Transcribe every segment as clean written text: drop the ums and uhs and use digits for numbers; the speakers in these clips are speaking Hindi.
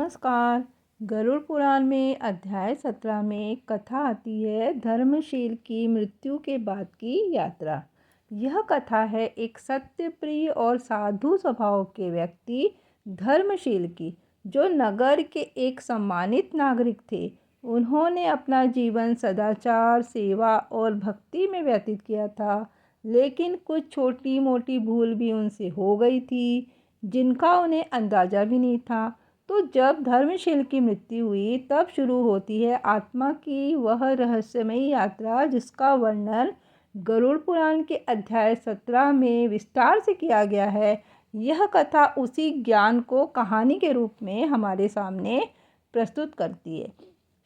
नमस्कार। गरुड़ पुराण में अध्याय 17 में एक कथा आती है, धर्मशील की मृत्यु के बाद की यात्रा। यह कथा है एक सत्यप्रिय और साधु स्वभाव के व्यक्ति धर्मशील की, जो नगर के एक सम्मानित नागरिक थे। उन्होंने अपना जीवन सदाचार, सेवा और भक्ति में व्यतीत किया था, लेकिन कुछ छोटी मोटी भूल भी उनसे हो गई थी, जिनका उन्हें अंदाज़ा भी नहीं था। तो जब धर्मशील की मृत्यु हुई, तब शुरू होती है आत्मा की वह रहस्यमयी यात्रा, जिसका वर्णन गरुड़ पुराण के अध्याय 17 में विस्तार से किया गया है। यह कथा उसी ज्ञान को कहानी के रूप में हमारे सामने प्रस्तुत करती है।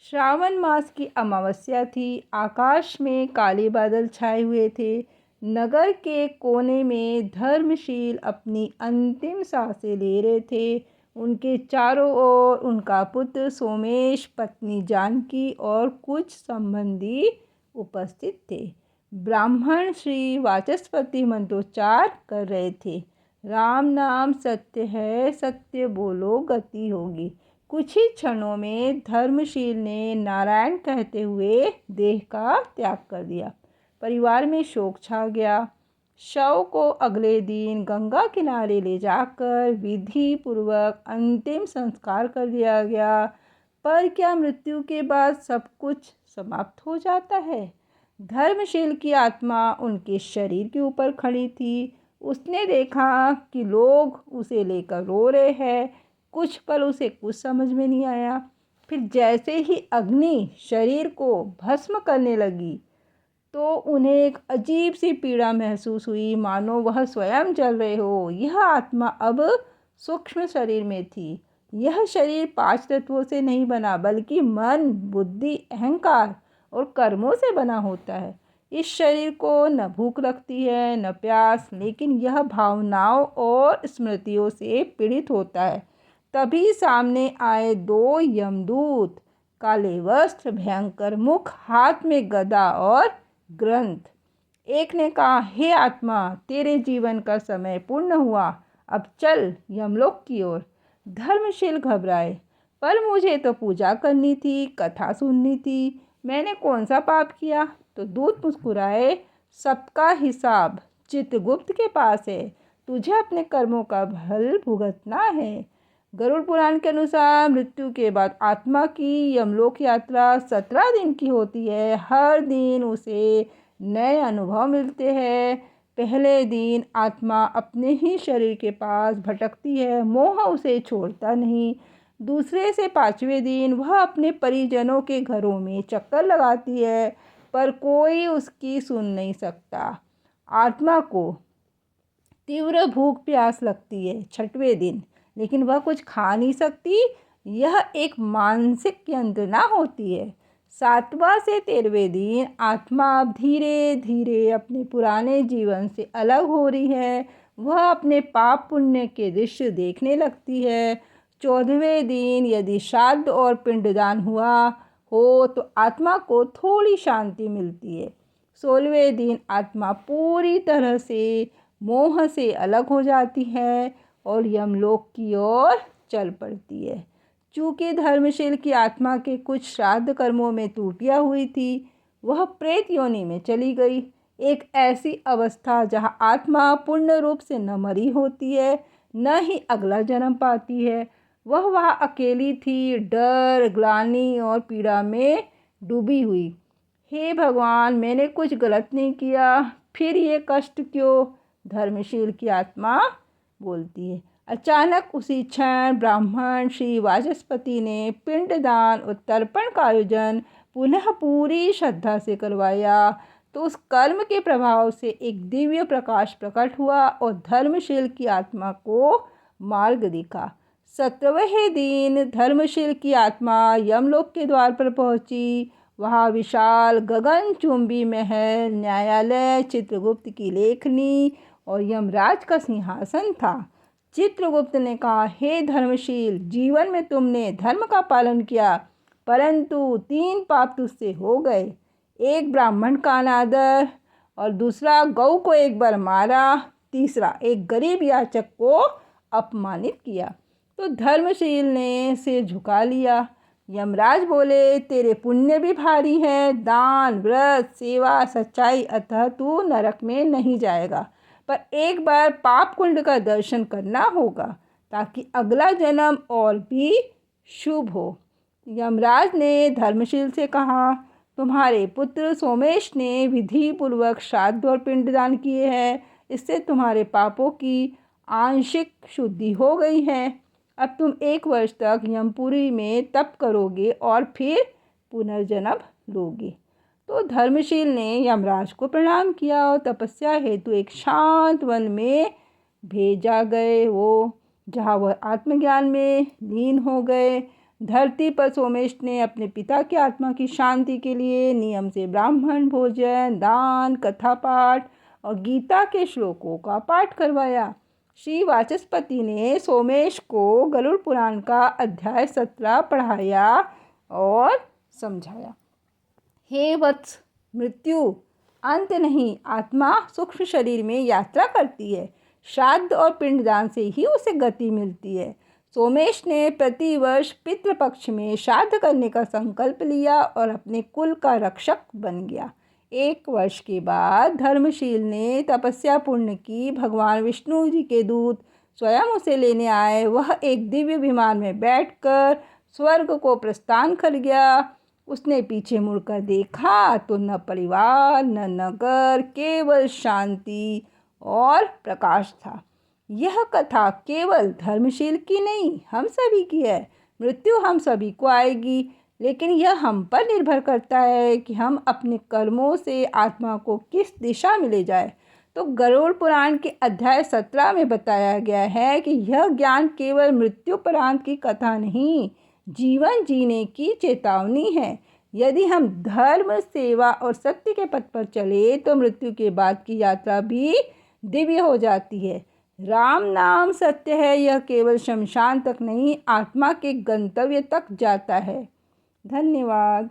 श्रावण मास की अमावस्या थी। आकाश में काले बादल छाए हुए थे। नगर के कोने में धर्मशील अपनी अंतिम सांसें ले रहे थे। उनके चारों ओर उनका पुत्र सोमेश, पत्नी जानकी और कुछ संबंधी उपस्थित थे। ब्राह्मण श्री वाचस्पति मंत्रोच्चार कर रहे थे। राम नाम सत्य है, सत्य बोलो गति होगी। कुछ ही क्षणों में धर्मशील ने नारायण कहते हुए देह का त्याग कर दिया। परिवार में शोक छा गया। शव को अगले दिन गंगा किनारे ले जाकर विधि पूर्वक अंतिम संस्कार कर दिया गया। पर क्या मृत्यु के बाद सब कुछ समाप्त हो जाता है? धर्मशील की आत्मा उनके शरीर के ऊपर खड़ी थी। उसने देखा कि लोग उसे लेकर रो रहे हैं। कुछ पल उसे कुछ समझ में नहीं आया। फिर जैसे ही अग्नि शरीर को भस्म करने लगी, तो उन्हें एक अजीब सी पीड़ा महसूस हुई, मानो वह स्वयं जल रहे हो। यह आत्मा अब सूक्ष्म शरीर में थी। यह शरीर 5 तत्वों से नहीं बना, बल्कि मन, बुद्धि, अहंकार और कर्मों से बना होता है। इस शरीर को न भूख लगती है न प्यास, लेकिन यह भावनाओं और स्मृतियों से पीड़ित होता है। तभी सामने आए 2 यमदूत, काले वस्त्र, भयंकर मुख, हाथ में गदा और ग्रंथ। एक ने कहा, हे आत्मा, तेरे जीवन का समय पूर्ण हुआ, अब चल यमलोक की ओर। धर्मशील घबराए, पर मुझे तो पूजा करनी थी, कथा सुननी थी। मैंने कौन सा पाप किया? तो दूत मुस्कुराए, सबका हिसाब चित्रगुप्त के पास है। तुझे अपने कर्मों का फल भुगतना है। गरुड़ पुराण के अनुसार मृत्यु के बाद आत्मा की यमलोक यात्रा 17 दिन की होती है। हर दिन उसे नए अनुभव मिलते हैं। पहले दिन आत्मा अपने ही शरीर के पास भटकती है, मोह उसे छोड़ता नहीं। दूसरे से 5वें दिन वह अपने परिजनों के घरों में चक्कर लगाती है, पर कोई उसकी सुन नहीं सकता। आत्मा को तीव्र भूख प्यास लगती है 6वें दिन, लेकिन वह कुछ खा नहीं सकती। यह एक मानसिक यंत्रणा होती है। 7वां से 13वें दिन आत्मा अब धीरे धीरे अपने पुराने जीवन से अलग हो रही है। वह अपने पाप पुण्य के दृश्य देखने लगती है। 14वें दिन यदि श्राद्ध और पिंडदान हुआ हो तो आत्मा को थोड़ी शांति मिलती है। 16वें दिन आत्मा पूरी तरह से मोह से अलग हो जाती है और यमलोक की ओर चल पड़ती है। चूँकि धर्मशील की आत्मा के कुछ श्राद्ध कर्मों में त्रुटियाँ हुई थी, वह प्रेत योनि में चली गई। एक ऐसी अवस्था जहाँ आत्मा पूर्ण रूप से न मरी होती है, न ही अगला जन्म पाती है। वह वहाँ अकेली थी, डर, ग्लानि और पीड़ा में डूबी हुई। हे भगवान, मैंने कुछ गलत नहीं किया, फिर ये कष्ट क्यों? धर्मशील की आत्मा बोलती है। अचानक उसी क्षण ब्राह्मण श्री वाचस्पति ने पिंडदान और तर्पण का आयोजन पुनः पूरी श्रद्धा से करवाया। तो उस कर्म के प्रभाव से एक दिव्य प्रकाश प्रकट हुआ और धर्मशील की आत्मा को मार्ग दिखा। 17वें दिन धर्मशील की आत्मा यमलोक के द्वार पर पहुंची। वहाँ विशाल गगनचुंबी महल, न्यायालय, चित्रगुप्त की लेखनी और यमराज का सिंहासन था। चित्रगुप्त ने कहा, हे धर्मशील, जीवन में तुमने धर्म का पालन किया, परंतु 3 पाप तुझसे हो गए। एक ब्राह्मण का अनादर, और दूसरा गौ को एक बार मारा, तीसरा एक गरीब याचक को अपमानित किया। तो धर्मशील ने सिर झुका लिया। यमराज बोले, तेरे पुण्य भी भारी है, दान, व्रत, सेवा, सच्चाई, अतः तू नरक में नहीं जाएगा, पर एक बार पाप कुंड का दर्शन करना होगा ताकि अगला जन्म और भी शुभ हो। यमराज ने धर्मशील से कहा, तुम्हारे पुत्र सोमेश ने विधि पूर्वक श्राद्ध और पिंडदान किए हैं, इससे तुम्हारे पापों की आंशिक शुद्धि हो गई है। अब तुम 1 वर्ष तक यमपुरी में तप करोगे और फिर पुनर्जन्म लोगे। तो धर्मशील ने यमराज को प्रणाम किया और तपस्या हेतु एक शांत वन में भेजा गए, वो जहाँ वह आत्मज्ञान में लीन हो गए। धरती पर सोमेश ने अपने पिता की आत्मा की शांति के लिए नियम से ब्राह्मण भोजन, दान, कथा पाठ और गीता के श्लोकों का पाठ करवाया। श्री वाचस्पति ने सोमेश को गरुड़ पुराण का अध्याय 17 पढ़ाया और समझाया। हे वत्स, मृत्यु अंत नहीं, आत्मा सूक्ष्म शरीर में यात्रा करती है। श्राद्ध और पिंडदान से ही उसे गति मिलती है। सोमेश ने प्रतिवर्ष पितृपक्ष में श्राद्ध करने का संकल्प लिया और अपने कुल का रक्षक बन गया। 1 वर्ष के बाद धर्मशील ने तपस्या पूर्ण की। भगवान विष्णु जी के दूत स्वयं उसे लेने आए। वह एक दिव्य विमान में बैठकर स्वर्ग को प्रस्थान कर गया। उसने पीछे मुड़कर देखा तो न परिवार न नगर, केवल शांति और प्रकाश था। यह कथा केवल धर्मशील की नहीं, हम सभी की है। मृत्यु हम सभी को आएगी, लेकिन यह हम पर निर्भर करता है कि हम अपने कर्मों से आत्मा को किस दिशा में ले जाए। तो गरुड़ पुराण के अध्याय 17 में बताया गया है कि यह ज्ञान केवल मृत्युपरांत की कथा नहीं, जीवन जीने की चेतावनी है। यदि हम धर्म, सेवा और सत्य के पथ पर चले तो मृत्यु के बाद की यात्रा भी दिव्य हो जाती है। राम नाम सत्य है, यह केवल शमशान तक नहीं, आत्मा के गंतव्य तक जाता है। धन्यवाद।